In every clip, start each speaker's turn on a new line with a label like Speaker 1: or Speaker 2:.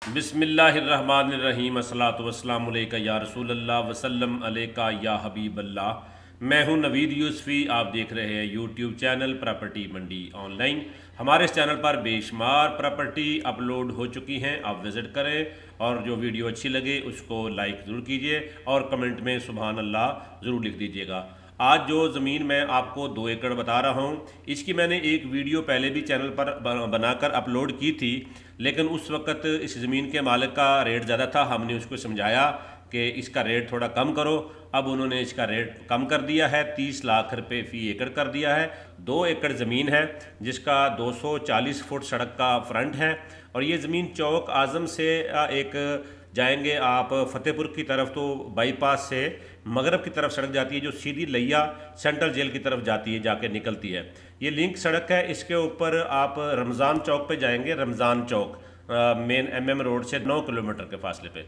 Speaker 1: बिस्मिल्लाहिर्रहमानिर्रहीम अस्सलातु वस्सलामु अलैका या रसूलल्लाह वसल्लम अलैका या हबीबल्लाह। मैं हूं नवीद यूसफ़ी। आप देख रहे हैं यूट्यूब चैनल प्रॉपर्टी मंडी ऑनलाइन। हमारे इस चैनल पर बेशुमार प्रॉपर्टी अपलोड हो चुकी हैं, आप विज़िट करें और जो वीडियो अच्छी लगे उसको लाइक ज़रूर कीजिए और कमेंट में सुभान अल्लाह ज़रूर लिख दीजिएगा। आज जो ज़मीन मैं आपको 2 एकड़ बता रहा हूँ, इसकी मैंने एक वीडियो पहले भी चैनल पर बनाकर अपलोड की थी, लेकिन उस वक़्त इस ज़मीन के मालिक का रेट ज़्यादा था। हमने उसको समझाया कि इसका रेट थोड़ा कम करो। अब उन्होंने इसका रेट कम कर दिया है, 30 लाख रुपए फ़ी एकड़ कर दिया है। 2 एकड़ ज़मीन है जिसका 240 फुट सड़क का फ्रंट है और ये ज़मीन चौक आज़म से एक जाएंगे आप फतेहपुर की तरफ तो बाईपास से मगरब की तरफ सड़क जाती है जो सीधी लिया सेंट्रल जेल की तरफ जाती है, जाके निकलती है। ये लिंक सड़क है। इसके ऊपर आप रमज़ान चौक पे जाएंगे, रमज़ान चौक मेन MM रोड से 9 किलोमीटर के फासले पे,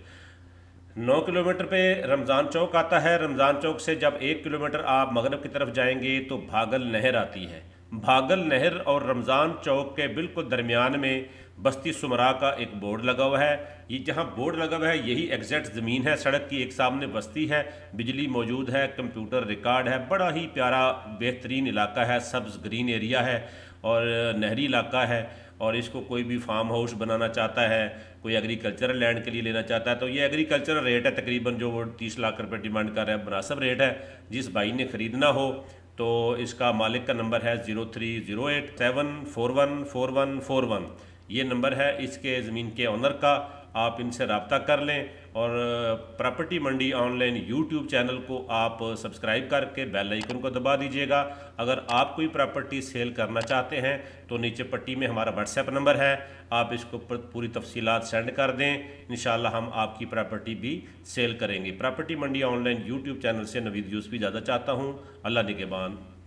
Speaker 1: 9 किलोमीटर पे रमज़ान चौक आता है। रमज़ान चौक से जब 1 किलोमीटर आप मगरब की तरफ जाएंगे तो भागल नहर आती है। भागल नहर और रमज़ान चौक के बिल्कुल दरमियान में बस्ती सुमरा का एक बोर्ड लगा हुआ है। ये जहाँ बोर्ड लगा हुआ है यही एग्जैक्ट ज़मीन है सड़क की। एक सामने बस्ती है, बिजली मौजूद है, कंप्यूटर रिकॉर्ड है। बड़ा ही प्यारा बेहतरीन इलाका है, सब्ज़ ग्रीन एरिया है और नहरी इलाका है। और इसको कोई भी फार्म हाउस बनाना चाहता है, कोई एग्रीकल्चरल लैंड के लिए लेना चाहता है तो ये एग्रीकल्चरल रेट है तकरीबन जो वो 30 लाख रुपए डिमांड कर रहा है, मुनासिब रेट है। जिस भाई ने ख़रीदना हो तो इसका मालिक का नंबर है 030874144141। ये नंबर है इसके ज़मीन के ऑनर का। आप इनसे रब्ता कर लें और प्रॉपर्टी मंडी ऑनलाइन यूट्यूब चैनल को आप सब्सक्राइब करके बेल आइकन को दबा दीजिएगा। अगर आप कोई प्रॉपर्टी सेल करना चाहते हैं तो नीचे पट्टी में हमारा व्हाट्सएप नंबर है, आप इसको पूरी तफसीलात सेंड कर दें। इंशाल्लाह हम आपकी प्रॉपर्टी भी सेल करेंगे। प्रॉपर्टी मंडी ऑनलाइन यूट्यूब चैनल से नवीद यूसुफ़ी ज़्यादा चाहता हूँ। अल्लाह निगहबान।